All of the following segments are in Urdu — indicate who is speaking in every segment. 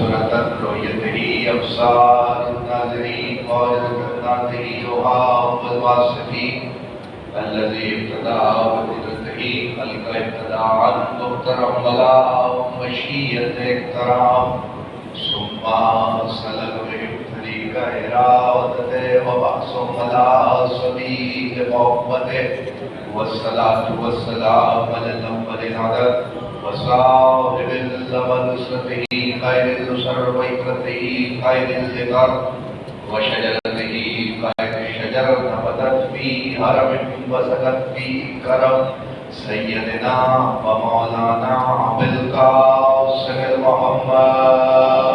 Speaker 1: سنة رؤيته أبصار الناظرين وعجلة الناظرين وهاب الواصفين الذي ابتدأ بقدرته خلق ابتداء مخترم ولا مشيئة اكترام ثم سلك بهم طريق إرادته وبعثهم على سبيل محبته والصلاة والسلام على الأول العدد وصاحب النصرته خير النصر وإكرته خير الذكر وشجرته خير الشجر نبتت في هرم وسكت في كرم سيدنا ومولانا بالقاسم محمد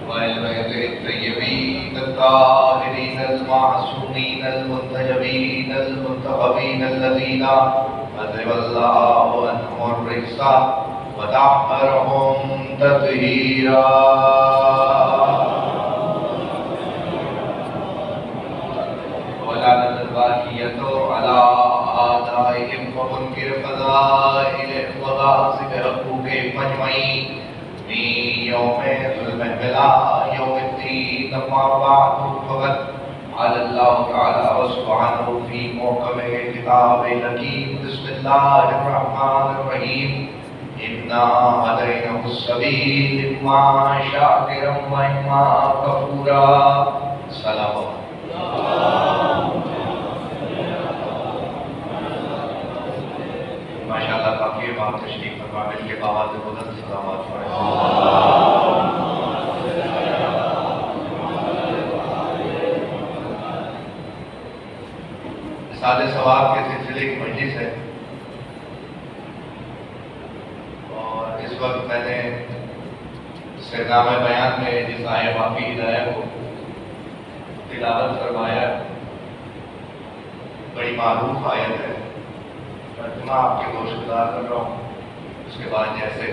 Speaker 1: والبيت الطيبين الطاهرين المعصومين المنتجبين المنتخبين الذين أذهب الله عنهم الرجس وطهرهم تطهيرا ولعنة الباقية على أعدائهم ومنكر فضائلهم وغاصب حقوقهم أجمعين في يوم ظلم بلا يوم الدين أما بعد فقد قال الله تعالى وسبحانه في محكمه كتابه الحكيم بسم الله الرحمن الرحيم إنا هديناه السبيل إما شاكرا وإما كفورا سلام ماشاءاللہ کافی بات تشریف فرما مل کے بابا سے بلند سلامات پڑھیں سادہ ثواب کے سلسلے کی مجلس ہے اور اس وقت میں نے سرنامہ بیان میں جس آیہ واقعی ہدایہ کو تلاوت فرمایا بڑی معروف آیت ہے ترجمہ آپ کے گوش گزار کر رہا ہوں اس کے بعد جیسے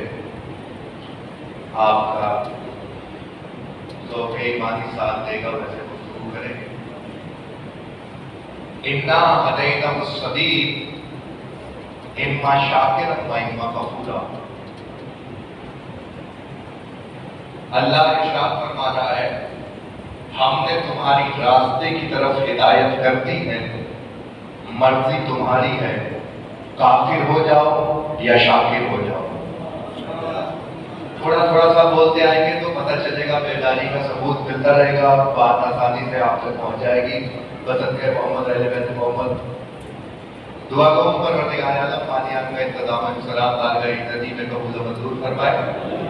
Speaker 1: آپ کا ذوق ایمانی ساتھ دے گا ویسے گفتگو کریں گے اِنَّا هَدَيْنَاهُ السَّبِيلَ إِمَّا شَاكِرًا وَإِمَّا كَفُورًا اللہ ارشاد فرما رہا ہے ہم نے تمہاری راستے کی طرف ہدایت کر دی ہے مرضی تمہاری ہے کافر ہو جاؤ یا شاکر ہو جاؤ تھوڑا تھوڑا سا بولتے آئیں گے تو پتہ چلے گا بیداری کا ثبوت ملتا رہے گا بات آسانی سے آپ تک پہنچ جائے گی بصدقہ محمد اہل بیت محمد دعا گو پروردگار عالم پانیان کا انتظام سلام بارگاہ عزتی میں قبول و منظور فرمائے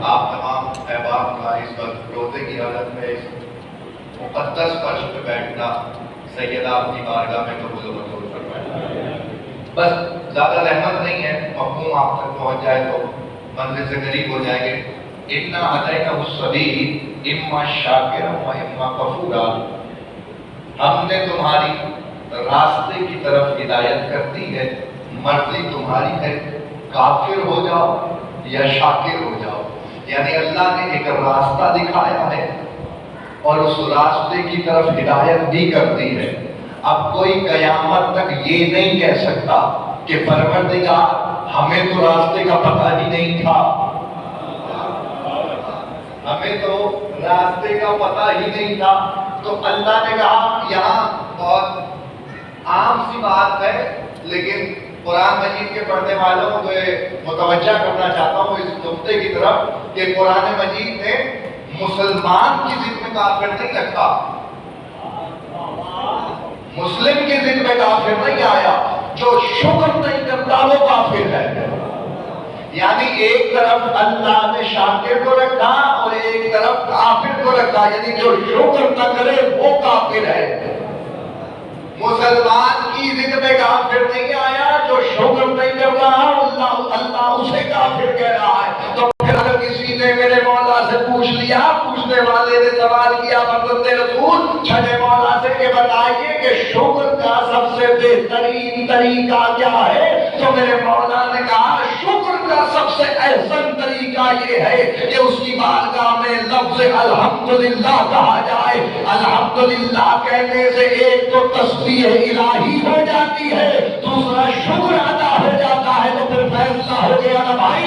Speaker 1: آپ تمام احباب کا اس وقت روزے کی حالت میں اس مقدس فرش پہ بیٹھنا سیدہ اپنی بارگاہ میں قبول و منظور فرمائے بس زیادہ رحمت نہیں ہے مفہوم آپ تک پہنچ جائے تو منزل سے قریب ہو جائیں گے اِنَّا هَدَيْنَاهُ السَّبِيلَ إِمَّا شَاكِرًا وَإِمَّا كَفُورًا ہم نے تمہاری راستے کی طرف ہدایت کر دی ہے مرضی تمہاری ہے کافر ہو جاؤ یا شاکر ہو جاؤ یعنی اللہ نے ایک راستہ دکھایا ہے اور اس راستے کی طرف ہدایت بھی کر دی ہے اب کوئی قیامت تک یہ نہیں کہہ سکتا کہ پروردگار ہمیں تو راستے کا پتہ ہی نہیں تھا ہمیں تو راستے کا پتہ ہی نہیں تھا تو اللہ نے کہا یہاں بہت عام سی بات ہے لیکن قرآن مجید کے پڑھنے والوں کو متوجہ کرنا چاہتا ہوں اس نقطے کی طرف کہ قرآن مجید نے مسلمان کی ضد میں کافر نہیں رکھا مسلم کی ضد میں کافر نہیں آیا جو شکر نہیں کرتا وہ کافر ہے یعنی ایک طرف اللہ نے شاکر کو رکھا اور ایک طرف کافر کو رکھا یعنی جو شکر نہ کرے وہ کافر ہے مسلمان کی ضد میں کافر نہیں آیا جو شکر نہیں کر رہا اللہ اسے کافر کہہ رہا ہے تو پھر اگر کسی نے میرے مولا سے پوچھ لیا پوچھنے والے نے سوال کیا مطلب رسول چھٹے مولا سے کہ بتائیے کہ شکر کا سب سے بہترین طریقہ کیا ہے تو میرے مولا نے کہا شکر کا سب سے احسن طریقہ یہ ہے کہ اس کی بارگاہ میں لفظ الحمدللہ کہا جائے الحمدللہ کہنے سے ایک تو تسبیح الہی ہو جاتی ہے دوسرا شکر ادا ہو جاتا ہے تو پھر فیصلہ ہو گیا نا بھائی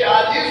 Speaker 1: 40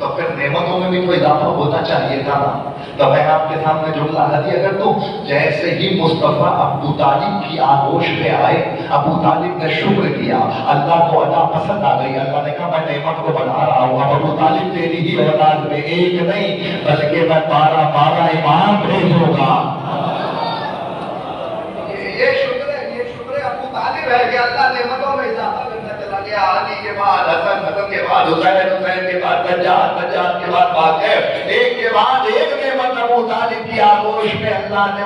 Speaker 1: تو پھر نعمتوں میں بھی تو اضافہ ہونا چاہیے تھا نا. تو میں آپ کے سامنے جملہ ہدیہ کر دوں. جیسے ہی مصطفیٰ ابو طالب کی آغوش میں آئے, ابو طالب نے شکر کیا, اللہ کو ادا پسند آ گئی. اللہ نے کہا میں نعمت کو بڑھا رہا ہوں. اب ابو طالب تیری ہی اولاد میں ایک نہیں بلکہ میں 12 امام بھیجوں گا. یہ شکر ہے ابو طالب ہے کہ اللہ نعمتوں میں اضافہ کرتا چلا گیا. علی کے بعد حسن, حسن کے بعد حسین, حسین کے بعد سجاد, سجاد کے بعد باقر, ایک کے بعد ایک نعمت ابو طالب کی آغوش میں اللہ نے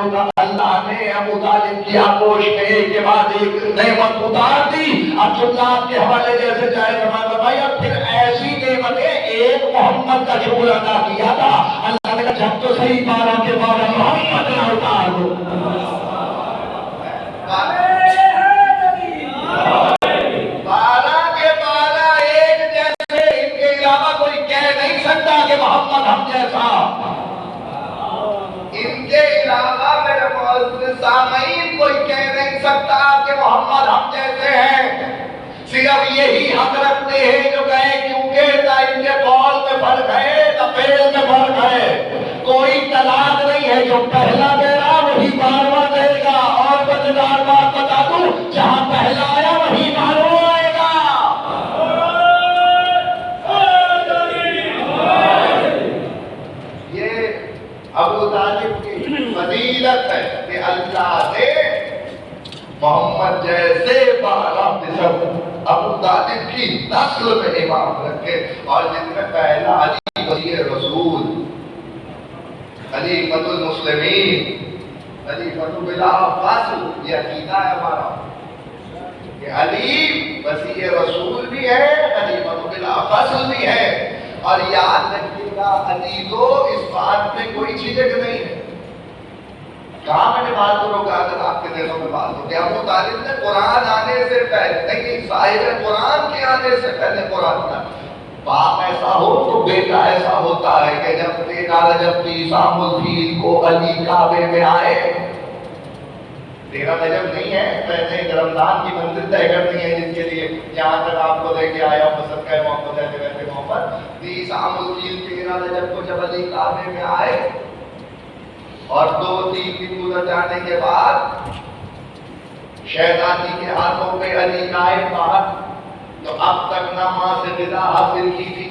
Speaker 1: ابو طالب کی آغوش میں ایک کے بعد ایک نعمت اتار دی. اب جملہ آپ کے حوالے جیسے چاہے زمان بھائی, اب پھر ایسی نعمتیں ایک محمد کا شکر ادا کیا تھا. اللہ نے کہا جب تو صحیح 12 کے 12 محمد نہ اتار دو. 12 کے 12 ایک جیسے, ان کے علاوہ کوئی کہہ نہیں سکتا کہ محمد ہم جیسا. ان کے علاوہ میرے معزز سامعین کوئی کہہ نہیں سکتا کہ محمد ہم جیسے ہیں. صرف یہی حق رکھتے ہیں جو کہے کیونکہ نہ ان کے قول میں فرق ہے نہ فعل میں فرق ہے. کوئی طلاق نہیں ہے, جو پہلا دے رہا وہی 12واں دے گا. اور مزیدار بات بتا دوں, جہاں پہلا آیا وہی 12واں آئے گا. یہ ابو طالب کی فضیلت ہے کہ اللہ نے محمد جیسے 12 نسب ابو طالب کی نسل میں امام رکھے, اور جن میں پہلا علی ولی رسول, خلیفۃ المسلمین, خلیفۃ بلا فاصل. یہ عقیدہ ہے ہمارا کہ علی ولی رسول بھی ہے, خلیفۃ بلا فاصل بھی ہے. اور یاد رکھیے گا علی تو اس بات میں کوئی جھجک نہیں ہے. کہاں میں نے بات کو روکا اگر آپ کے دلوں میں بات ہو کہ ابو طالب نے قرآن آنے سے پہلے, نہیں صاحب قرآن کے آنے سے پہلے قرآن کا باپ ایسا ہو تو بیٹا ایسا ہوتا ہے کہ جب بیٹا رجب کی سام الفیل کو علی کعبے میں آئے, تیرا رجب نہیں ہے, پہلے ایک رمضان کی منزل طے کرنی ہے جس کے لیے جہاں تک آپ کو لے کے آیا پسند کا محمد ایسے ویسے محمد دی سام الفیل 13 رجب کو جب علی کعبے میں آئے اور 2-3 دن گزر جانے کے بعد شہزادی کے ہاتھوں پہ علی نائب باہر, تو اب تک نہ ماں سے غذا حاصل کی تھی,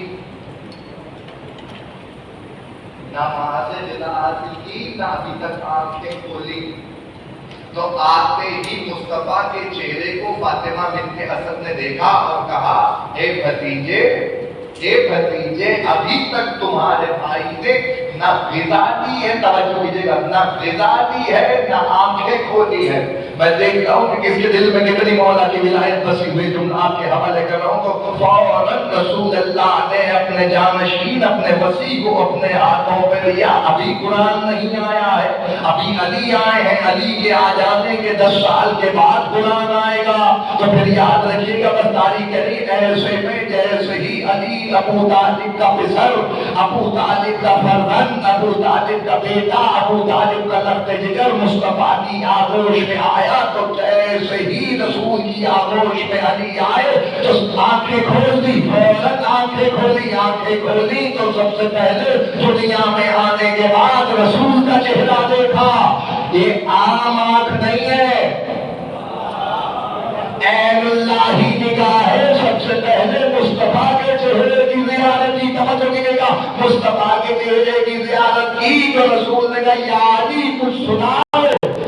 Speaker 1: نہ ماں سے غذا حاصل کی, نہ ابھی تک آنکھیں کھولی. تو آتے ہی مصطفیٰ کے چہرے کو فاطمہ بنت اسد نے دیکھا اور کہا اے بھتیجے, اے بھتیجے, ابھی تک تمہارے بھائی نے نہ غذا دی ہے, توجہ کیجیے گا, نہ غذا دی ہے نہ آنکھیں کھولی ہے. میں دیکھتا ہوں کہ کس کے دل میں کتنی مولا کی ولایت بسی ہوئی. تم آپ کے حوالے کر رہا ہوں تو فوراً رسول اللہ نے اپنے جانشین, اپنے وسیع کو اپنے ہاتھوں پہ لیا. ابھی قرآن نہیں آیا ہے, ابھی علی آئے ہیں. علی کے آ جانے کے 10 سال کے بعد قرآن آئے گا. تو پھر یاد رکھیے گا بس تاریخ کری ایسے میں جیسے ہی علی ابو طالب کا پسر, ابو طالب کا فرزند, ابو طالب کا بیٹا, ابو طالب کا لخت جگر مصطفیٰ کی آغوش میں آیا, تو جیسے ہی رسول کی آغوش میں علی آئے تو آنکھیں کھول دی, فوراً آنکھیں کھولی. آنکھیں کھولی تو سب سے پہلے دنیا میں آنے کے بعد رسول کا چہرہ دیکھا. یہ عام آنکھ نہیں ہے, عین اللہ نگاہ ہے. سب سے پہلے مصطفیٰ کے چہرے کی زیارت کی, توجہ کیجیے گا, مصطفیٰ کے چہرے کی زیارت کی تو رسول نے کہا یا علی کچھ سناؤ,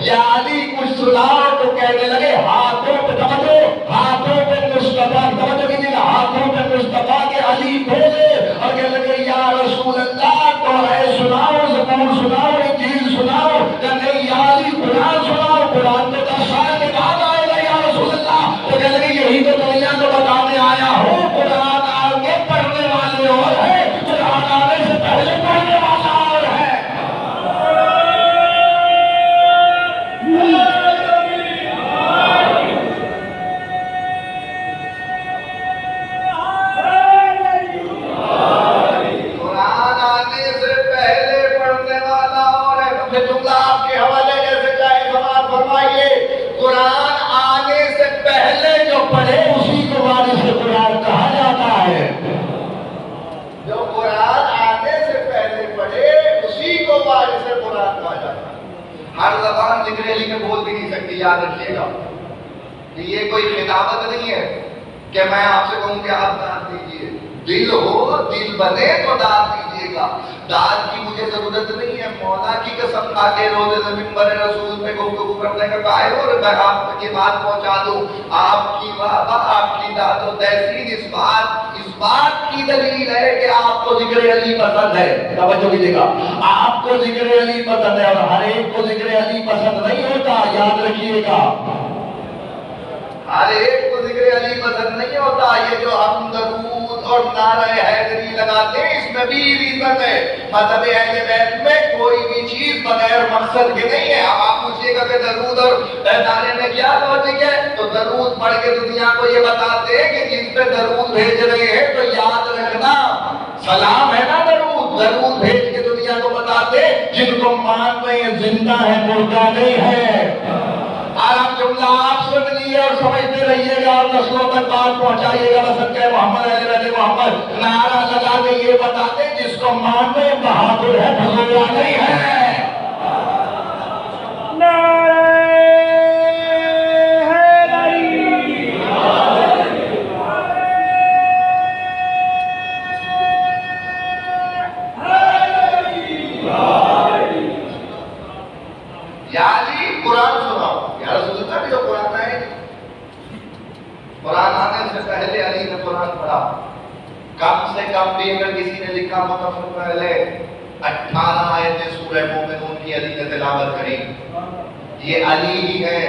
Speaker 1: یا علی کچھ سناؤ. تو کہنے لگے ہاتھوں پہ, توجہ, ہاتھوں پہ مصطفیٰ, توجہ کیجیے گا, ہاتھوں پہ مصطفیٰ کے علی کھولے اور کہنے لگے یا رسول اللہ تو ہے سناؤ, زبور سناؤ, انجیل سناؤ. یا نہیں یا علی قرآن سناؤ, قرآن تو 10 سال کے بعد آئے گا یا رسول اللہ. تو کہنے لگے یہی تو دنیا کو بتانے آیا ہوں, قرآن آگے پڑھنے والے اور ہے, قرآن آنے سے پہلے پڑھنے والا اور ہے. قرآن آنے سے پہلے پڑھنے والا اور ہے. اپنے جملہ آپ کے حوالے جیسے چاہے سماعت فرمائیے, قرآن آنے سے پہلے جو پڑھے اسی کو وارث قرآن کہا جاتا ہے. جو قرآن زبان ذکر علی میں بول بھی نہیں سکتی، یاد رکھیے گا کہ یہ کوئی خطابت نہیں ہے کہ میں آپ سے کہوں کہ آپ داد دیجیے. دل ہو، دل بنے تو داد دیجیے گا. داد کی مجھے ضرورت نہیں ہے. مولا کی قسم کھا کے روزے منبر رسول پہ گفتگو کرنے کا کہا ہے اور میں آپ تک یہ بات پہنچا دوں. آپ کی واہ آپ کی داد و تحسین اس بات کی دلیل ہے کہ آپ کو ذکر علی پسند ہے. توجہ کیجیے گا، آپ کو ذکر علی پسند ہے اور ہر ایک کو ذکر علی پسند نہیں ہوتا، یاد رکھیے گا. ہر ایک کو ذکر علی پسند نہیں ہوتا. یہ جو ہم درود اور نعرہ حیدری لگاتے ہیں اس میں بھی ریزن ہے. مذہب اہل بیت میں کوئی بھی چیز بغیر مقصد کے نہیں ہے. اب آپ پوچھئے گا کہ درود اور نعرے میں کیا لوجک ہے، تو درود پڑھ کے دنیا کو یہ بتاتے ہیں کہ جس پہ درود بھیج رہے ہیں تو یاد رکھنا سلام ہے نا. درود بھیج کے دنیا کو بتاتے جن کو مان رہے ہیں زندہ ہے مردہ نہیں ہے. اور آپ جملہ آپ سن لیے اور سمجھتے رہیے گا اور نسلوں تک بات پہنچائیے گا. صدقہ محمد علی محمد نعرہ لگا کے یہ بتاتے جس کو ماننے بہادر ہے بھگوڑا نہیں ہے. قرآن آنے سے پہلے علی نے قرآن پڑھا. کم سے کم بھی اگر کسی نے لکھا متفق پہلے 18 آیتیں سورہ مومنون کی علی نے تلاوت کری. یہ علی ہی ہے.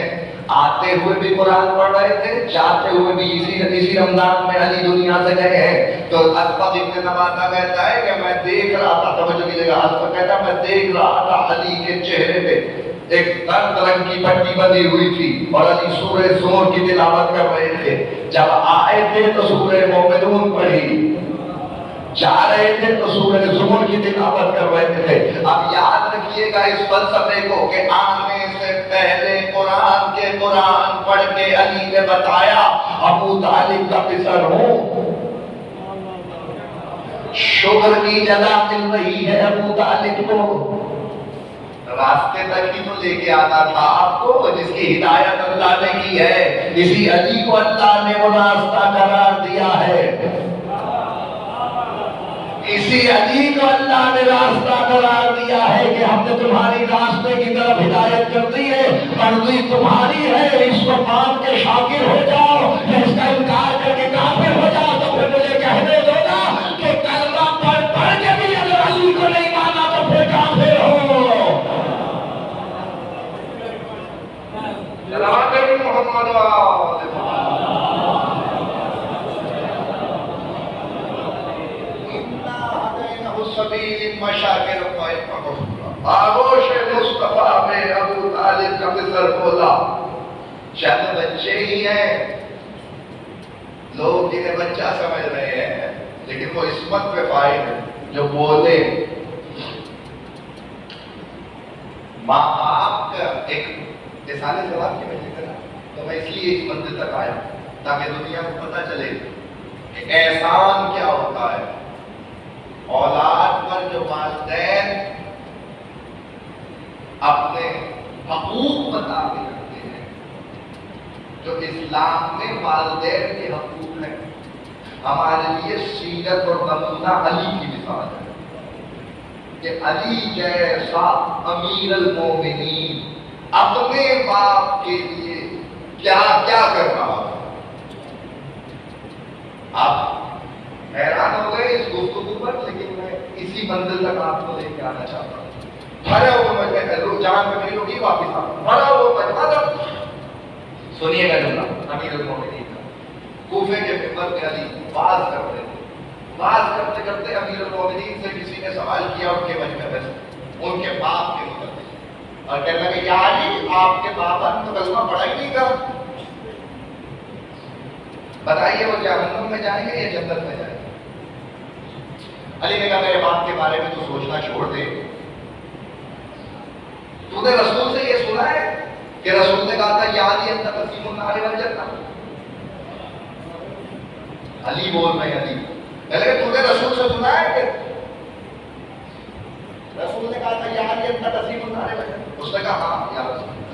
Speaker 1: آتے ہوئے بھی قرآن پڑھ رہے تھے، جاتے ہوئے بھی اسی رمضان میں علی دنیا سے گئے ہیں. تو اسبق ابن نباتہ کہتا ہے کہ میں دیکھ رہا تھا، توجہ کیجیے گا، اسبق کہتا ہے میں دیکھ رہا تھا علی کے چہرے پہ ایک زرد رنگ کی پٹی بندھی ہوئی تھی اور علی سورہ زمر کی تلاوت کر رہے تھے. جب آئے تھے تو سورہ مومنون پڑھی، جا رہے تھے تو سورہ زمر کی تلاوت کر رہے تھے. اب یاد رکھیے گا اس فلسفے کو کہ آنے سے پہلے قرآن پڑھ کے علی نے بتایا ابو طالب کا پسر ہوں. شکر کی جزا مل رہی ہے ابو طالب کو. راستے تک ہی تو لے کے آنا تھا آپ کو جس کی ہدایت اللہ نے کی ہے. اسی علی کو اللہ نے وہ راستہ قرار دیا ہے. اسی علی کو اللہ نے راستہ قرار دیا ہے کہ ہم نے تمہاری راستے کی طرف ہدایت کر دی ہے. مرضی تمہاری ہے، اس کو مان کے شاکر ہو جاؤ یا اس کا انکار کر کے کافر ہو جاؤ. تو پھر مجھے کہنے دو نا کہ کلمہ پڑھ کے بھی اگر علی کو نہیں مانا تو پھر کافر ہو. محمد آغوش مصطفیٰ میں ابو طالب کا پسر بولا. چند بچے ہی ہیں، لوگ جنہیں بچہ سمجھ رہے ہیں، لیکن وہ عصمت پہ فائل ہے. جو بولے ماں باپ کا ایک رسالے جواب کی وجہ سے تو میں اس لیے اس منزل تک آیا تاکہ دنیا کو پتہ چلے کہ احسان کیا ہوتا ہے. اولاد پر جو والدین اپنے حقوق بتا کے کرتے ہیں، جو اسلام میں والدین کے حقوق ہیں، ہمارے لیے سیرت اور نمونہ علی کی مثال ہے کہ علی جیسا امیر المومنین اپنے باپ کے لیے کیا کیا کر رہا ہے. آپ حیران ہو گئے اس گفتگو پر، لیکن میں اسی منزل تک آپ کو لے کے آنا چاہتا ہوں. بھرا ہوا مجمع جہاں پہ میری ہوگی واپس آؤں. بھرا ہوا مجمع سنیے گا جملہ امیر المومنین کا. کوفے کے منبر پہ علی باز کرتے تھے. باز کرتے کرتے امیر المومنین سے کسی نے سوال کیا ان کے مجمع میں ان کے باپ کے متعلق اور کہنے لگے یا علی آپ کے بابا نے تو کلمہ پڑھا ہی نہیں تھا، بتائیے وہ جہنم میں جائیں گے یا جنت میں جائیں گے. علی نے کہا میرے باپ کے بارے میں تو سوچنا چھوڑ دے. تو نے رسول سے یہ سنا ہے کہ رسول نے کہا تھا یا علی انت قسیم النار والجنہ. علی بول رہے ہیں علی کہ تو نے رسول سے سنا ہے کہ رسول نے کہا تھا یا علی انت قسیم النار والجنہ. اس نے کہا ہاں یا رسول.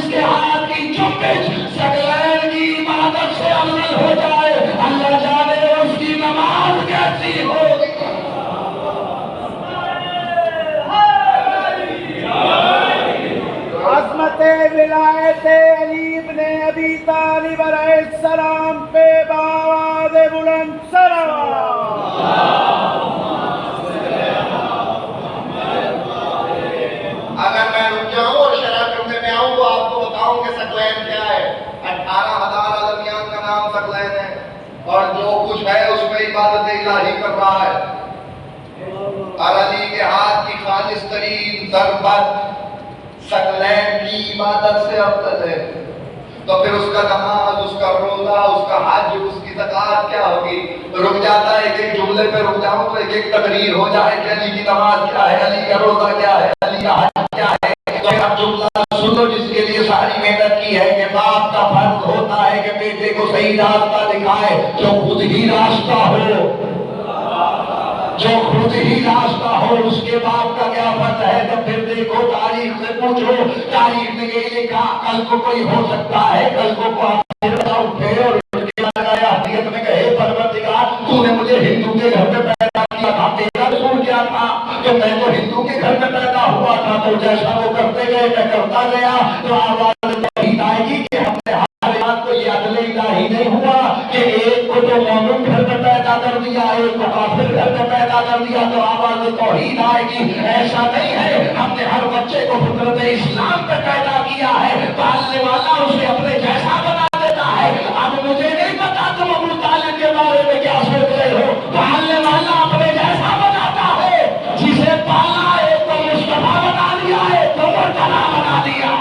Speaker 2: جس کے ہاتھ کی جنبش ثقلین کی عبادت سے افضل ہو جائے، اللہ جانے اس کی نماز کیسی ہوگی۔
Speaker 3: عظمت ولایت علی ابن ابی طالب علیہ السلام پہ بآواز بلند
Speaker 1: اگر میں رک جاؤں اور شرح کرنے میں آؤں تو آپ کو بتاؤں کہ ثقلین کیا ہے۔ 18,000 عالمیان کا نام ثقلین ہے، اور جو کچھ ہے اس میں عبادت الہی کر رہا ہے، اور علی کے ہاتھ کی خالص ترین ضربت ثقلین کی عبادت سے افضل ہے، تو پھر اس کا نماز، اس کا روزہ، اس کا حج، اس کی زکات کیا ہوگی؟ رک جاتا ہے، ایک جملے پہ رک جاؤں تو ایک تقریر ہو جائے کہ علی کی نماز کیا ہے، علی کا روزہ کیا ہے، علی کا حج کیا ہے۔ تو اب جملہ سنو جس کے لیے ساری محنت کی ہے کہ باپ کا فرض ہوتا ہے کہ بیٹے کو صحیح راستہ دکھائے، جو خود ہی راستہ ہو، جو خود ہی راستہ ہو، اس کے باپ کا کیا فرض ہے؟ تو پھر دیکھو تاریخ سے پوچھو، تاریخ میں یہ لکھا کل کو کوئی ہو سکتا ہے، کل کو اٹھے اور حقیقت میں کہے پروردگار تو نے مجھے ہندو کے گھر میں پیدا کیا تھا، تیرا قصور کیا تھا کہ میں تو ہندو کے گھر میں پیدا ہوا تھا، تو جیسا وہ کرتے گئے میں کرتا گیا، تو آواز توحید آئے گی کہ ہم نے ہر بات کو یہ عدل الہی نہیں ہوا کہ ایک کو تو مومن گھر میں پیدا کر دیا، ایک کو کافر گھر میں پیدا کر دیا، تو آواز توحید آئے گی۔ ایسا نہیں ہے، ہم نے ہر بچے کو فطرت اسلام پہ پیدا کیا ہے، پالنے والا اسے اپنے جیسا بنا دیتا ہے۔ اب مجھے نہیں پتا تم ابو طالب کے بارے میں کیا سوچ رہے ہو، پالنے والا اپنے جیسا بناتا ہے، جسے پالا ہے تو مصطفیٰ بنا دیا ہے، تو مرتضیٰ بنا دیا۔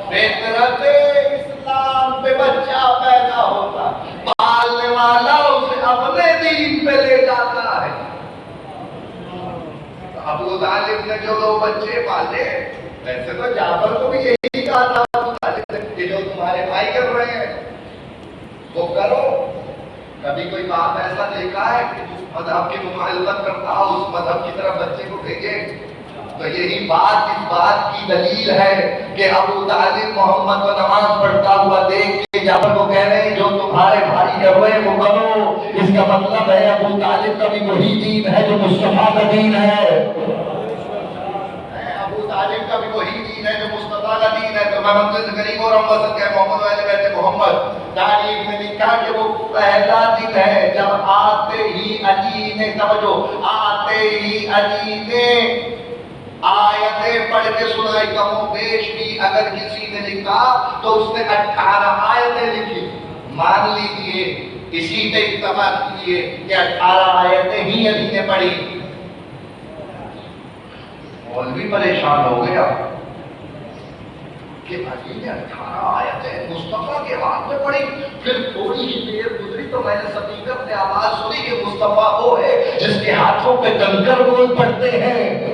Speaker 1: فطرت اسلام پہ بچہ پیدا ہوتا، پالنے والا اسے اپنے دین پہ لے جاتا ہے۔ ابو طالب نے جو 2 بچے پالے، ویسے تو جعفر کو بھی یہی کہا تھا ابو طالب نے کہ جو تمہارے بھائی کر رہے ہیں وہ کرو۔ کبھی کوئی باپ ایسا دیکھا ہے کہ جس مذہب کی مخالفت کرتا ہو اس مذہب کی طرف بچے کو بھیجے؟ تو یہی بات اس بات کی دلیل ہے کہ ابو طالب محمد کو نماز پڑھتا ہوا دیکھ کے جعفر کو کہہ رہے ہیں جو تمہارے بھائی کر رہے ہیں وہ کرو۔ اس کا مطلب ہے ابو طالب کا بھی وہی دین ہے جو مصطفیٰ کا دین ہے، ابو طالب کا بھی وہی دین ہے جو مصطفیٰ کا دین ہے۔ تو میں منزل سے قریب ہو رہا ہوں، وصل کہ محمد و اہل بیت محمد، تاریخ میں لکھا کہ وہ پہلا دن ہے جب آتے ہی علی نے، توجہ، آتے ہی علی نے آیتیں پڑھ کے سنائی، کم و بیش بھی اگر کسی نے لکھا تو اس نے 18 آیتیں لکھی۔ مان لیجئے اسی پہ اتفاق کیجئے کہ 18 آیتیں ہی علی نے پڑھی۔ مولوی پریشان ہو گیا کہ علی نے 18 آیتیں مصطفیٰ کے ہاتھ میں پڑھی۔ پھر تھوڑی ہی دیر گزری تو میں نے سپیکر سے آواز سنی کہ مصطفیٰ وہ ہے جس کے ہاتھوں پہ کنکر بول پڑتے ہیں۔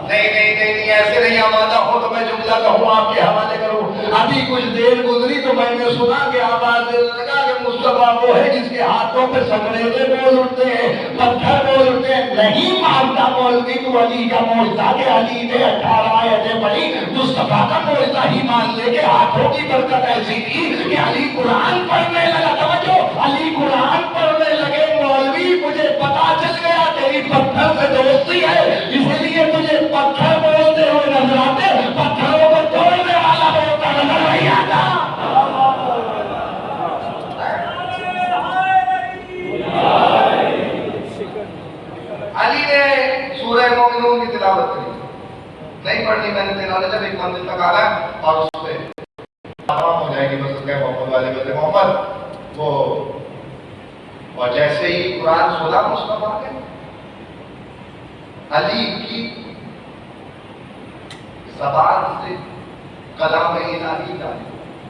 Speaker 1: نہیں ایسے نہیں آمادہ ہو تو میں جملہ کہوں آپ کے حوالے کروں۔ ابھی کچھ دیر گزری تو میں نے سنا کہ آواز لگا کہ مصطفیٰ وہ ہے جس کے ہاتھوں پہ سنگریزے بول اٹھتے ہیں، پتھر بول اٹھتے ہیں۔ نہیں مانتا مولوی تو علی کا معجزہ کہ علی نے 18 آیتیں پڑھی، مصطفیٰ کا معجزہ ہی مان لے کہ ہاتھوں کی برکت ایسی تھی کہ علی قرآن پڑھنے لگا۔ توجہ، علی قرآن پڑھنے لگے۔ مولوی مجھے پتا چل گیا تیری پتھر سے دوستی ہے، اس لیے تجھے پتھر بولتے ہوئے نظر آتے، پتھروں کو توڑنے والا بولتا نظر نہیں آتا۔ علی نے سورہ مومنون کی تلاوت کی، نہیں پڑھنی میں نے تلاوت جب ایک منزل تک آ رہا اور اس پہ تمام ہو جائے گی بس کہ محمد والے بس محمد وہ، اور جیسے ہی قرآن سنا مصطفیٰ کے علی کی زبان سے کلام الہی کا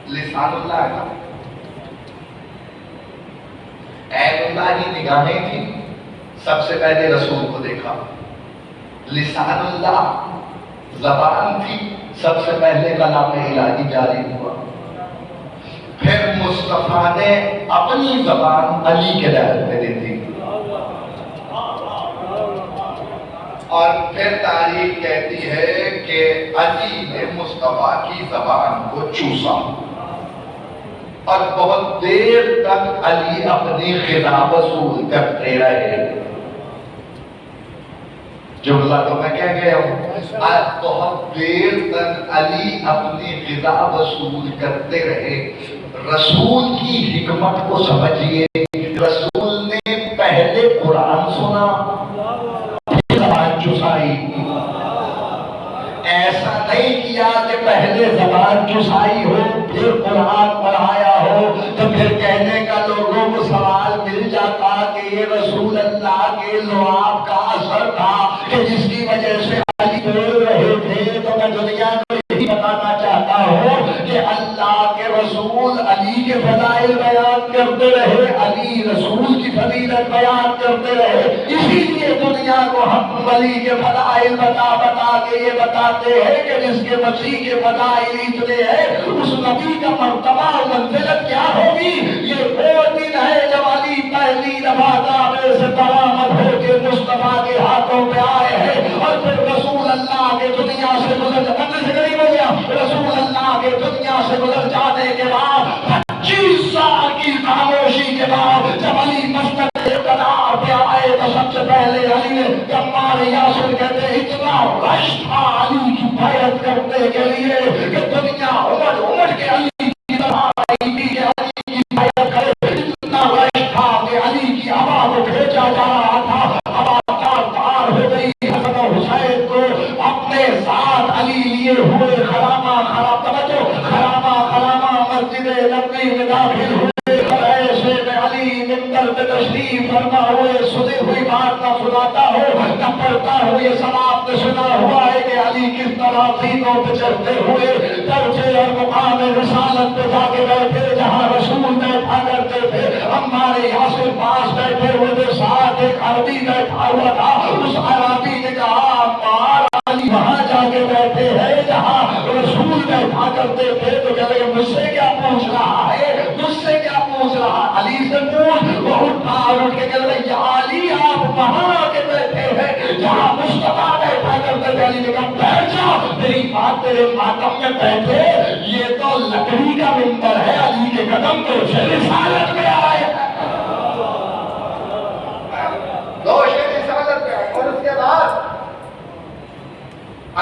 Speaker 1: لسان اللہ کا عین اللہ کی نگاہیں تھی، سب سے پہلے رسول کو دیکھا۔ لسان اللہ زبان تھی، سب سے پہلے کلام الہی جاری ہوا۔ پھر مصطفیٰ نے اپنی زبان علی کے دائر میں دے دی۔ اور پھر تاریخ کہتی ہے کہ علی نے مصطفیٰ کی زبان کو چوسا اور بہت دیر تک علی اپنی خطاب وصول کرتے رہے. جملہ تو میں کہہ گیا ہوں. آج بہت دیر تک علی اپنی خطاب وصول کرتے رہے. رسول کی حکمت کو سمجھیے. رسول نے پہلے قرآن سنا پھر زبان چسائی. ایسا نہیں کیا کہ پہلے زبان چسائی ہو پھر قرآن پڑھایا ہو تو پھر کہنے کا لوگوں کو سوال مل جاتا کہ یہ رسول اللہ کے لعاب کا اثر تھا کہ جس کی وجہ سے علی بول رہے تھے. تو میں دنیا کو یہی بتانا چاہتا ہوں کہ اللہ کے رسول علی کے فضائل بیان کرتے رہے, علی رسول کی فضیلت بیان کرتے رہے. اسی لیے دنیا کو ہم ولی کے فضائل بتا بتا کے یہ بتاتے ہیں کہ جس کے مسیح کے فضائل اتنے ہیں اس نبی کا مرتبہ و منزلت کیا ہوگی. یہ وہ دن ہے جب علی پہلی دفعہ کعبے سے برآمد ہو کے مصطفیٰ کے ہاتھوں پہ آئے ہیں اور پھر رسول اللہ کے دنیا سے گزر رسول اللہ کے دنیا سے گزر جانے کے بعد 25 سال کی خاموشی کے بعد جب علی مسجد اقتدار پہ آئے تو سب سے پہلے علی نے عمار یاسر کہتے اتنا رش تھا علی کی بیعت کرنے کے لیے کہ دنیا عمر کے علی کی طرح آئی تھی کہ علی کی بیعت کرے. اتنا رش تھا کہ علی کی ہوا کو بھیجا جا رہا تھا. ہوا تار ہو گئی. حسن و حسین کو اپنے ساتھ علی لیے ہوئے خرامہ مسجد نبوی میں داخل ہوئے. ایسے میں علی منبر پہ تشریف فرما ہوئے سنی ہوئی بات نہ سناتا ہو نہ پڑھتا ہو. یہ سب آپ نے سنا ہوا ہے کہ علی کس طرح سینوں پہ چڑھتے ہوئے درجے اور مقام رسالت پہ جا کے بیٹھے جہاں رسول بیٹھا کرتے تھے. ہمارے یاسر پاس بیٹھے ہوئے تھے, ساتھ ایک عربی بیٹھا ہوا تھا. اس عربی نے کہا عمار علی وہاں جا کے بیٹھے ہیں جہاں رسول بیٹھا کرتے تھے. تو کہہ لگے مجھ سے کیا پوچھ رہا ہے, مجھ سے کیا پوچھ رہا ہے, علی سے پوچھ. وہ اٹھ کے کہہ لگے یا علی آپ وہاں آ کے بیٹھے ہیں جہاں مصطفیٰ بیٹھا کرتے تھے. علی نے کہا بیٹھ جا, میری بات تیرے ماتم میں بیٹھے. یہ تو لکڑی کا منبر ہے, علی کے قدم تو رسالت میں آئے ہیں. اور اس کے بعد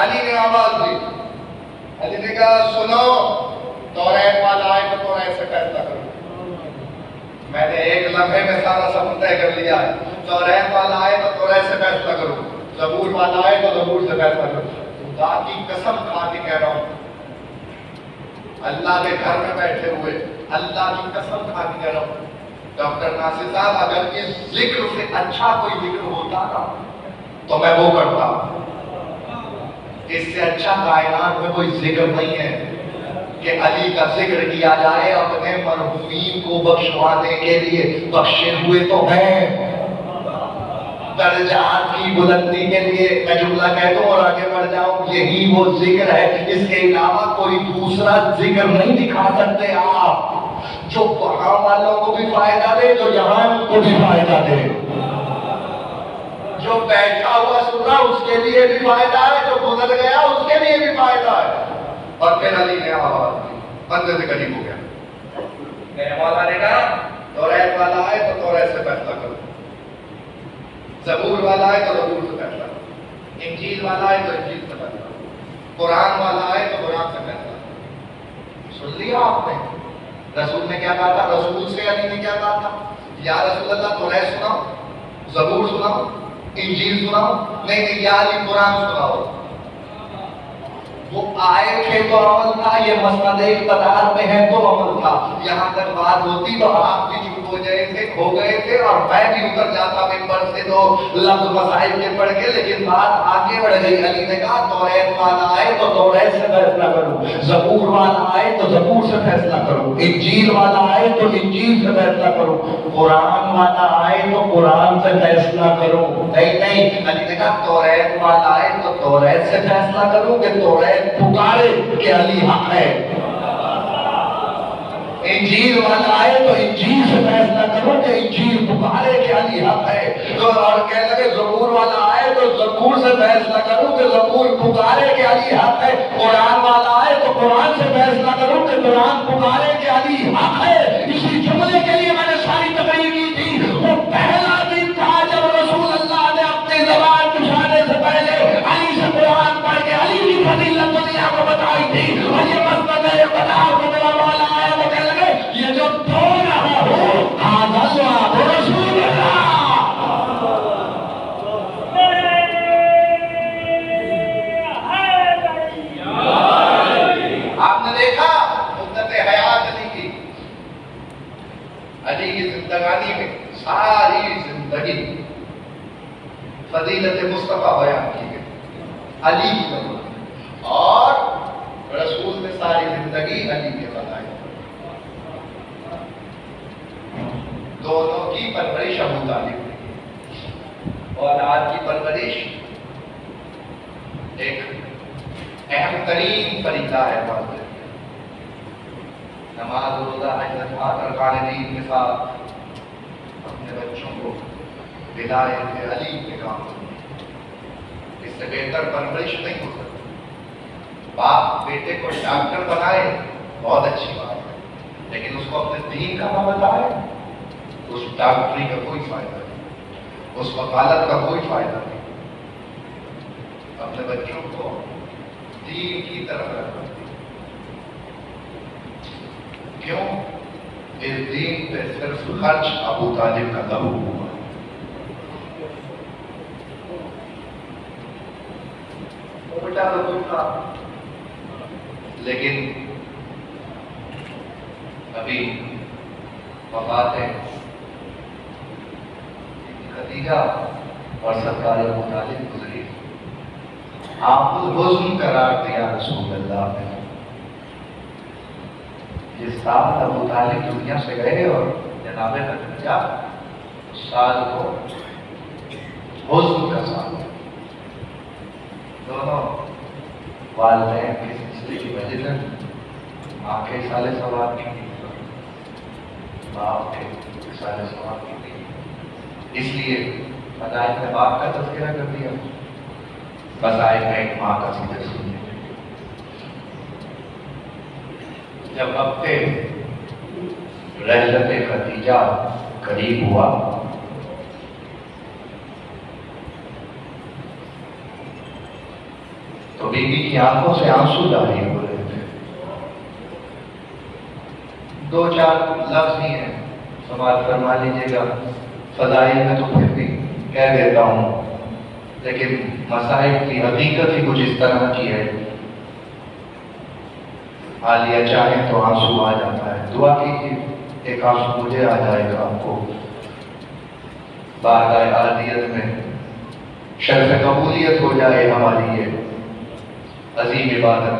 Speaker 1: علی نے آواز دی. علی نے کہا سنو, توریت والا آئے تو توریت سے فیصلہ کرو. میں نے ایک لمحے میں سارا سب طے کر لیا ہے. توریت والا آئے تو توریت سے فیصلہ کرو, زبور والا آئے تو زبور سے فیصلہ کرو. خدا کی قسم کھا کے کہہ رہا ہوں, اللہ کے گھر میں بیٹھے ہوئے اللہ کی قسم کھا کے کہہ رہا ہوں, ڈاکٹر ناصر صاحب اگر اس ذکر سے اچھا کوئی ذکر ہوتا نا تو میں وہ کرتا. اس سے اچھا کائنات میں کوئی ذکر نہیں ہے کہ علی کا ذکر کیا جائے اپنے مرحومین کو بخشوانے کے لیے. بخشے ہوئے تو ہیں درجات کی بلندی کے لیے. میں جملہ کہہ دوں اور آگے بڑھ جاؤں, یہی وہ ذکر ہے. اس کے علاوہ کوئی دوسرا ذکر نہیں دکھا سکتے آپ جو وہاں والوں کو بھی فائدہ دے, جو یہاں ان کو بھی فائدہ دے. جو بیٹھا ہوا سنا اس کے لیے بھی فائدہ ہے, جو گزر گیا اس کے لیے بھی فائدہ ہے. اور پھر علی نے آواز دی, بندے سے قریب ہو گیا. میرے مولا نے کہا توریت والا آئے تو توریت سے فیصلہ کرو, زبور والا آئے تو زبور سے فیصلہ کرو, انجیل والا آئے تو انجیل سے فیصلہ کرو, قرآن والا آئے تو قرآن سے فیصلہ کرو. سن لیا آپ نے رسول نے کیا کہا تھا؟ رسول سے علی نے کیا کہا تھا؟ یا رسول اللہ توریت سناؤ, زبور سناؤ, انجیل سناؤ. نہیں یا علی قرآن سناؤ. وہ آئے تھے تو عمل تھا, یہ مسند اقتدار میں ہے تو عمل تھا. یہاں تک بات ہوتی تو آپ بھی چپ ہو گئے تھے اور میں بھی اتر جاتا منبر سے تو لفظ مسائل کے پڑھ کے. لیکن بات آگے بڑھ گئی. علی نے کہا توریت والا آئے تو توریت سے فیصلہ کرو, زبور والا آئے تو زبور سے فیصلہ کرو, انجیل والا آئے تو انجیل سے فیصلہ کرو, قرآن والا آئے تو قرآن سے فیصلہ کرو. نہیں, علی نے کہا توریت والا آئے تو توریت سے فیصلہ کرو کہ توریت پکارے کہ علی حق ہے. انجیل والا آئے تو انجیل سے فیصلہ کرو کہ انجیل پکارے کہ علی حق ہے. اور کہنے لگے زبور والا آئے تو
Speaker 2: زبور سے فیصلہ کروں کہ زبور پکارے کہ علی حق ہے، قرآن والا آئے تو قرآن سے فیصلہ کروں کہ قرآن پکارے کہ علی حق ہے۔ اسی جملے کے لیے میں نے ساری تقریر کی تھی۔ وہ پہلا دن تھا جب رسول اللہ نے اپنی زبان کشانے سے پہلے علی سے قرآن پڑھ کے علی کی فضیلت دنیا کو بتائی تھی، اور یہ مسئلہ ہے بتا کو میرا مولا آیا وہ کہنے لگے یہ جو تو رہا ہو آزاد رسول اللہ۔
Speaker 1: آپ نے دیکھا مدت حیات علی کی، علی کی زندگانی میں ساری زندگی فضیلت مصطفیٰ بیان کی گئی علی کی زندگی، اور رسول نے ساری زندگی علی کے فضائل، دونوں کی پرورش ابو طالب کی، اور آج کی پرورش ایک اہم ترین فریضہ ہے والدین، نماز روزہ حج زکوٰۃ ارکان دین کے ساتھ اپنے بچوں کو ولایت علی کے کام کریں، اس سے بہتر پرورش نہیں ہو سکتی۔ باپ بیٹے کو ڈاکٹر بنائے بہت اچھی بات ہے، لیکن اس کو اپنے دین کا نہ بتائے، اس ڈاکٹری کا کوئی فائدہ نہیں، اس وکالت کا کوئی فائدہ نہیں۔ اپنے بچوں کو دین کی طرف رکھنا، کیوں؟ اس دین پہ صرف خرچ ابو طالب کا لہو ہوا، بیٹا رسول تھا، لیکن ابھی وفاتیں خدیجہ اور سرکار ابو طالب گزری، آپ الحزن قرار دیا رسول اللہ نے۔ جس سال ابو طالب دنیا سے گئے اور جناب خدیجہ، اس سال کو حزن کا سال، دونوں والدین کے سلسلے کی وجہ سے ماں کے سال ثواب کی تھی، باپ کے سال ثواب کی تھی، اس لیے فضائل میں باپ کا تذکرہ کر دیا، فضائل میں ایک ماں کا ذکر سنیے۔ جب وقت رحلت خدیجہ قریب ہوا تو بی بی کی آنکھوں سے آنسو جاری ہو رہے تھے، دو چار لفظ ہی ہیں، سماعت فرما لیجیے گا، فضائل میں تو پھر بھی کہہ دیتا ہوں، لیکن مسائل کی حقیقت ہی کچھ اس طرح کی ہے، حالیہ چاہیں تو آنسو آ جاتا ہے، دعا کیجیے ایک آنسو مجھے آ جائے گا، آپ کو بارگاہ عالیت میں شرف قبولیت ہو جائے ہماری یہ عظیم عبادت۔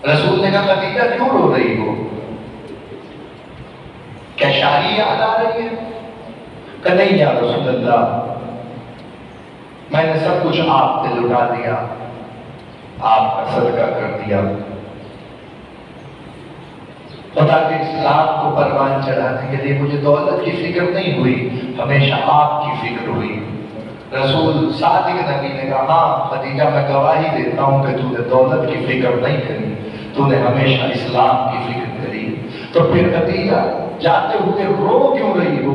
Speaker 1: رسول نے کہا خدیجہ کیوں رو رہی ہو؟ کیا شادی یاد آ رہی ہے؟ کہ نہیں یا رسول اللہ، میں نے سب کچھ آپ پہ لٹا دیا، آپ کا صدقہ کر دیا، خدا کے اسلام کو پروان چڑھانے کے لیے مجھے دولت کی فکر نہیں ہوئی، ہمیشہ آپ کی فکر ہوئی۔ رسول صادق نبی نے کہا ہاں خدیجہ میں گواہی دیتا ہوں کہ تو نے دولت کی فکر نہیں کری، تو نے ہمیشہ اسلام کی فکر کری۔ تو پھر خدیجہ جاتے ہوئے رو کیوں رہی ہو؟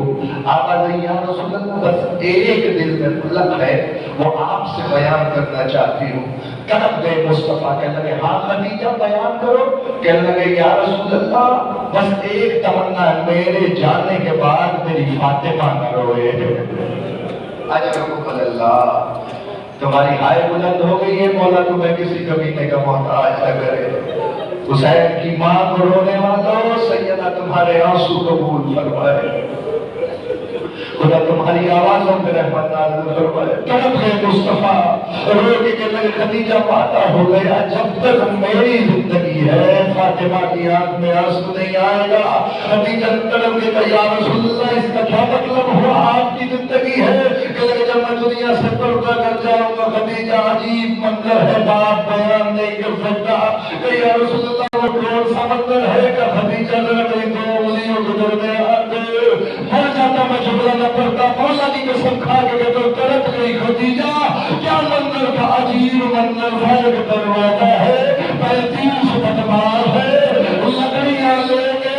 Speaker 1: آواز یا رسول اللہ، بس ایک دل میں مطلب ہے وہ آپ سے بیان کرنا چاہتی ہوں۔ کہنے گئے مصطفیٰ، کہنے لگے ہاں خدیجہ بیان کرو، کہنے لگے یا رسول اللہ بس ایک تمنا ہے، میرے جانے کے بعد میری فاطمہ نہ روئے۔ اجرکم اللہ،
Speaker 2: تمہاری ہائے بلند ہو گئی ہے، مولا تمہیں کسی کمینے کا محتاج نہ کرے۔ حسین کی ماں کو رونے والوں، سیدہ تمہارے آنسو قبول فرمائے، خدا تمہاری آوازوں پہ رحمت نازل فرمائے۔ تڑپ ہے مصطفیٰ، رو کے کہنے خدیجہ پاتا ہو گیا، جب تک میری زندگی ہے فاطمہ کی آنکھ میں آنسو نہیں آئے گا۔ خدیجہ تڑپ کے کہا یا رسول اللہ اس کا کیا مطلب ہوا؟ آپ کی زندگی ہے کہ جب میں دنیا سے پردہ کر جاؤں گا۔ خدیجہ عجیب منظر ہے، باپ بیان نہیں کر سکتا کہ یا رسول اللہ وہ کون سا منظر ہے کہ خدیجہ ذرا میری دو انگلیوں کو درمیان دے، مر جاتا میں جملہ نہ پڑتا، مولا کی قسم کھا کے تو تڑپ گئی خدیجہ کیا منظر کا عجیب منظر ہے کہ دروازہ ہے 35 پتوار ہے لکڑیاں لے کے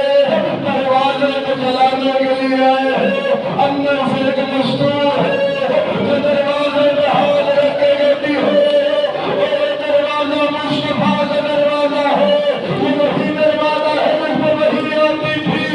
Speaker 2: دروازے کو جلانے کے لیے آئے ہیں اندر سے ایک مستور ہے جو دروازے پہ ہاتھ رکھ کے کہتی ہے یہ دروازہ مصطفیٰ کا دروازہ ہے یہ وہی دروازہ ہے جس میں وہی آتی تھی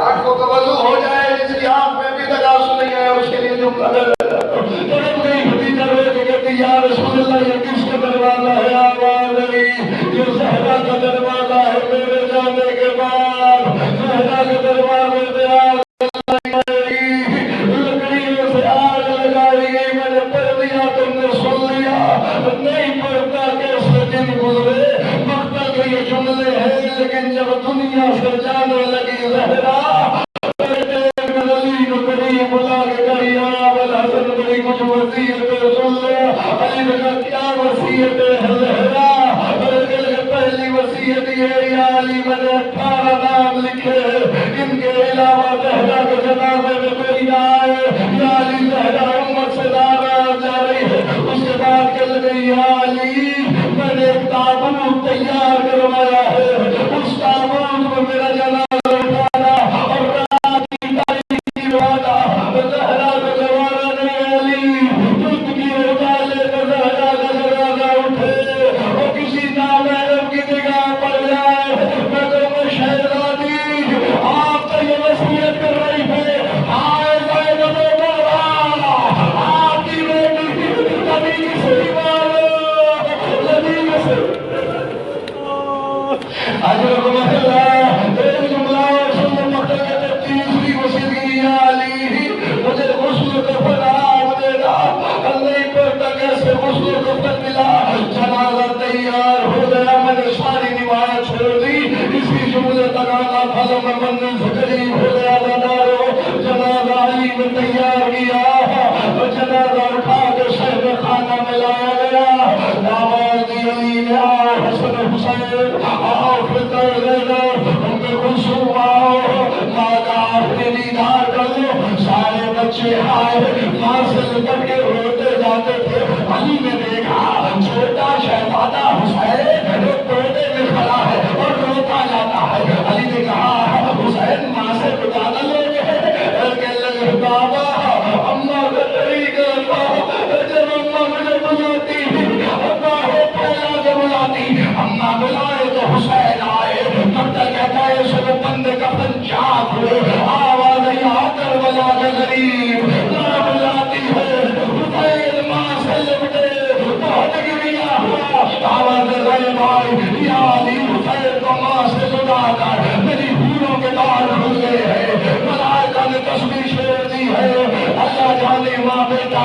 Speaker 1: آنکھوں کا وضو ہو جائے جس کی آنکھ میں بھی تک آنسو نہیں آیا اس کے لیے جو قدر
Speaker 2: تڑپ گئی خدیجہ رو کے کہتی یا رسول اللہ یہ کس کا دروازہ ہے آواز علی یہ زہرا کا دروازہ ہے میرے جانے کے بعد زہرا کے دروازے پہ آگ لگائی لکڑیوں سے آگ لگائی گئی میں نے پڑھ دیا تم نے سن لیا نہیں پڑھتا کیسے دن گزرے مقتل کے یہ جملے ہیں لیکن جب دنیا سے جانے لگی زہرا بلا کے کہی حسن بڑی کچھ وصیتیں سن لو علی نے کہا کیا وصیتیں ہے زہرا پہلی وصیت یہ یا علی میں نے 18 نام لکھے ان کے علاوہ زہرا کے جنازے میں کوئی نہ آئے یا علی زہرا امت سے ناراض جا رہی ہے اس کے بعد کہنے لگی یا علی میں نے ایک تابوت تیار کروایا ہے اس تابوت میں میرا جنازہ اٹھانا اور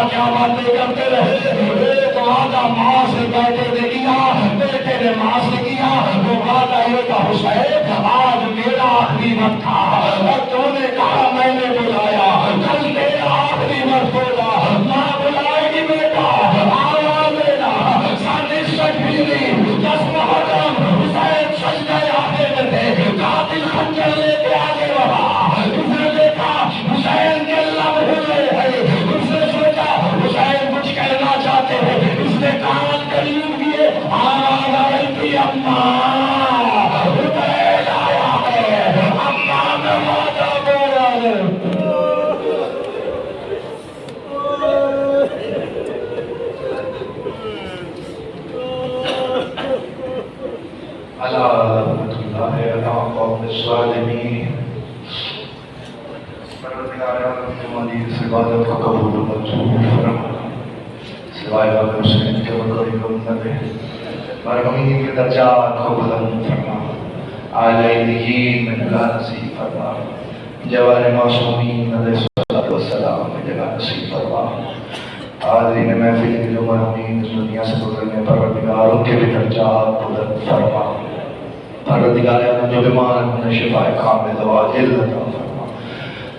Speaker 2: کیا باتیں کرتے رہے ایک وعدہ ماں سے بیٹے نے کیا بیٹے نے ماں سے کیا وہ وعدہ یہ تھا حسین آج میرا آخری وقت تھا اور تو نے کہا میں نے بلایا کل میرا آخری وقت ہوگا ماں بلائے گی بیٹا آواز دینا ساڑھے شکریلی 10 محرم حسین سجدہ آخر میں تھے قاتل خنجر لے کے آگے بڑھا اس نے دیکھا حسین کے لب ہوئے ہیں اس نے سوچا حسین کچھ کہنا چاہتے ہیں اس نے کان قریب کیے آواز آئی تھی اماں حسین آیا ہے اماں میں وعدہ بولا ہے
Speaker 1: اللہ رحمت اللہ علیہ قوم الظالمین پروردگار عالم کے مالک اس عبادت کو قبول و منظور فرما سوائے بابا حسین کے مدعی کو نہ دے مرحومین کے درجات کو بلند فرما علیہین میں جگہ نصیب فرما جوار معصومین علیہ الصلوۃ والسلام میں جگہ نصیب فرما حاضرین محفل کے جو مرحومین اس دنیا سے گزرنے پروردگار ان کے بھی درجات بلند فرما پروردگار عالم جو بیمار ہیں انہیں شفا کامل و عاجل عطا فرما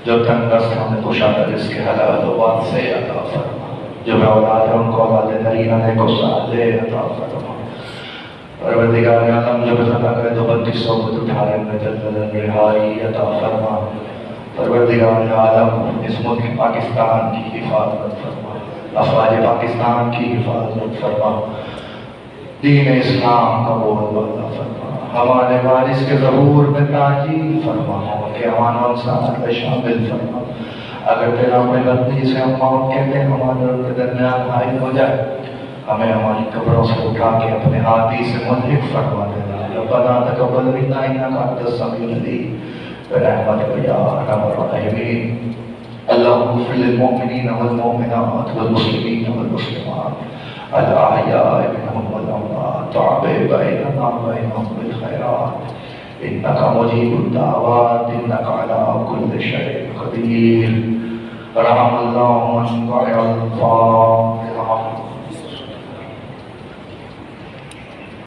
Speaker 1: جو تنگ دست ہم نے کشادہ جس کے حلال و بات سے عطا فرما جو بے اولاد ہے ان کو اولاد نرینہ نے کو سعادے عطا فرما
Speaker 2: پروردگار عالم جب خطا کرے تو 3218 میں جلد رہائی عطا فرما. پروردگار عالم اس ملک پاکستان کی حفاظت فرما, افواج پاکستان کی حفاظت فرما, دین اسلام کا بول بالا فرما, ہمارے وارث کے ظہور میں تاجیل فرما, ان کے امان و انصار میں شامل فرما. اگر تیرا اپنے غلطی سے ہم موت کہتے ہیں ہمارے ان کے درمیان حائل ہو جائے, ہمیں ہماری قبروں سے اٹھا کے اپنے ہاتھی سے ملحق فرما دینا. ربنا تقبل منا انک انت السمیع العلیم برحمتک یا ارحم الراحمین. اللهم اغفر للمؤمنین والمؤمنات والمسلمین والمسلمات الاحیاء منهم والاموات وتابع بیننا وبینهم بالخیرات انک مجیب الدعوات انک علی کل شیء قدیر. رحم اللہ من ضیع الفاتحہ.